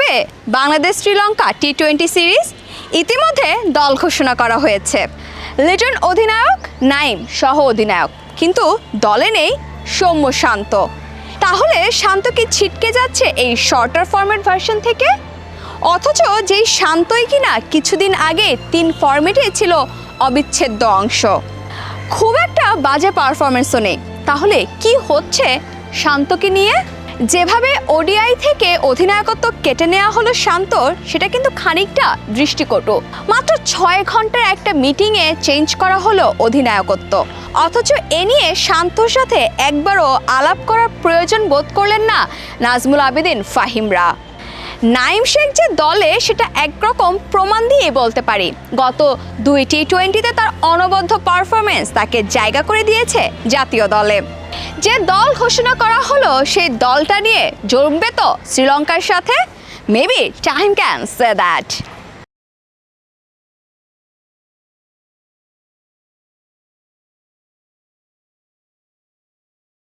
হবে বাংলাদেশ শ্রীলঙ্কা টি-20 সিরিজ। ইতিমধ্যে দল ঘোষণা করা হয়েছে। লিটন অধিনায়ক, নাইম সহ অধিনায়ক, কিন্তু দলে নেই সৌম্য শান্ত। তাহলে শান্ত কি ছিটকে যাচ্ছে এই শর্টার ফরম্যাট ভার্সন থেকে? অথচ যেই শান্তই কিনা কিছুদিন আগে 3 ফরম্যাটে ছিল অবিচ্ছেদ্য অংশ। খুব একটা বাজে পারফরমেন্সও নেই। তাহলে কি হচ্ছে শান্তকে নিয়ে? যেভাবে ওডিআই থেকে অধিনায়কত্ব কেটে নেওয়া হলো শান্তর, সেটা কিন্তু খানিকটা দৃষ্টিকটু। মাত্র 6 ঘন্টার একটা মিটিংয়ে চেঞ্জ করা হলো অধিনায়কত্ব, অথচ এ নিয়ে শান্তর সাথে একবারও আলাপ করার প্রয়োজন বোধ করলেন না নাজমুল আবেদিন ফাহিমরা। নাইম শেখ যে দলে, সেটা একরকম প্রমাণ দিয়ে বলতে পারি। গত 2 টি-20তে তার অনবদ্য পারফরমেন্স তাকে জায়গা করে দিয়েছে জাতীয় দলে। যে দল ঘোষণা করা হলো, সেই দলটা নিয়ে জমবে তো শ্রীলঙ্কার সাথে? Maybe time can say that.